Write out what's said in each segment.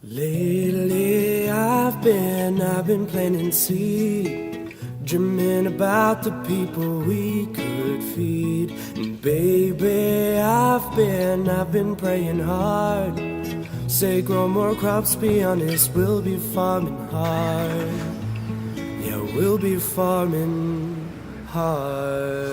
Lately I've been planting seed, dreaming about the people we could feed. And baby, I've been praying hard. Say grow more crops, be honest, we'll be farming hard. Yeah, we'll be farming hard.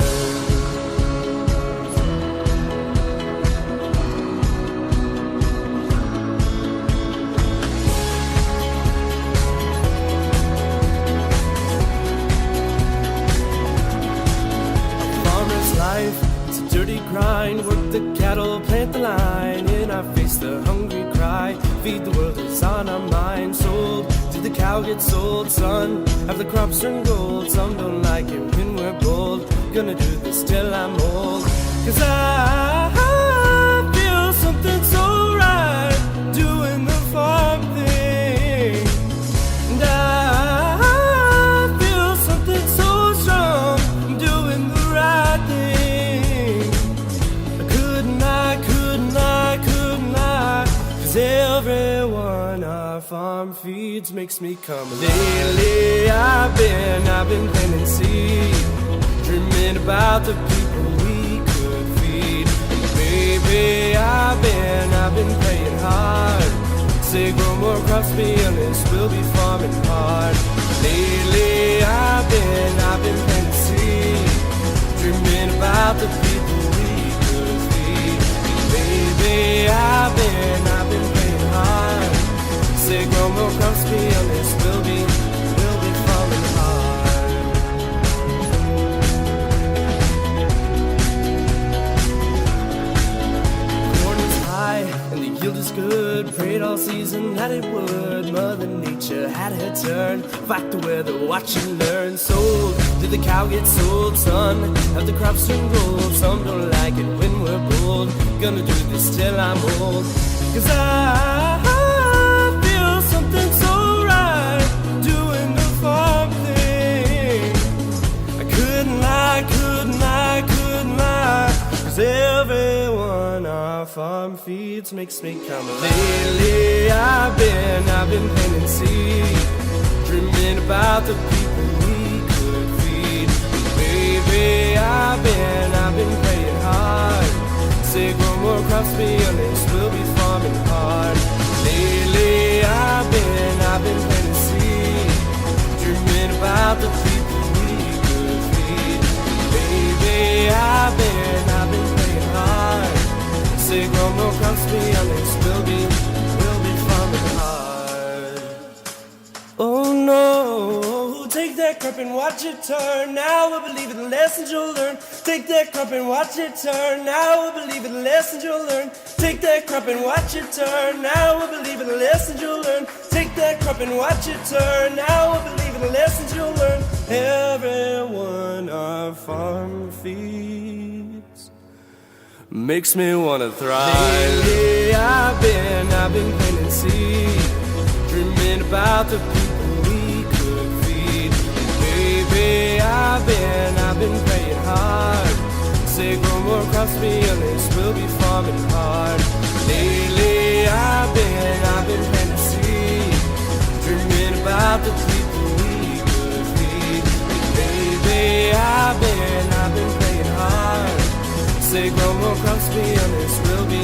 It's a dirty grind, work the cattle, plant the line. In our face the hungry cry, feed the world is on our mind. Sold, did the cow get sold, son? Have the crops turned gold? Some don't like it when we're bold. Gonna do this till I'm old. Cause I feel something so right, doing the farm thing. And I feel something so strong, doing the right thing. Cause everyone our farm feeds makes me come. Lately I've been planting seed, dreaming about the people we could feed. And baby, I've been praying hard. Say grow more crops, be honest, we'll be farming hard. Lately I've been planting seed, dreaming about the people we could feed. And baby, I've been praying hard. Say grow more crops, be honest, we'll be farming hard. Corn is high and the yield is good. Prayed all season that it would. Mother Nature had her turn. Fight the weather, watch and learn. Sold, did the cow get sold, son? Have the crops turned gold? Some don't like it when we're bold. Gonna do this till I'm old. Cause I feel something so right, doing the farm thing. I couldn't lie. Cause everyone our farm feeds makes me come. Lately I've been planting seed, dreaming about the people we could feed. And baby, I've been praying hard. Say grow more crops, be honest, we'll be farming hard. Lately I've been planting seed, dreaming about the people we could feed. Baby, I've been praying hard. Say grow more crops, be honest, we'll be farming hard. Oh no, take that crop and watch it turn. Now we'll believe in the lessons you'll learn. Take that crop and watch it turn. Now we'll believe in the lessons you'll learn. Take that crop and watch it turn. Now we'll believe in the lessons you'll learn. Take that crop and watch it turn. Now we'll believe in the lessons you'll learn. Everyone our farm feeds makes me wanna thrive. Lately I've been planting seed, dreaming about the people we could feed. And baby, I've been praying hard. Say grow more crops, be honest, we'll be farming hard. Lately I've been planting seed, dreaming about the people we could feed. And baby, I've been praying hard. Say grow more crops, be honest, we'll be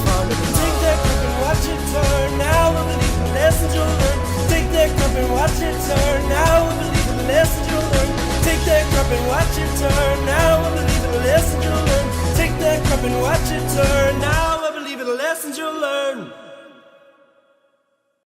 farming hard. Take that crop and watch it turn. Now we'll believe in the lessons you'll learn. Take that crop and watch it turn. Now we'll believe in the lessons you'll learn. Take that crop and watch it turn. Now we'll believe in the lessons you'll learn. Take that crop and watch it turn. Now I believe in the lessons you'll learn.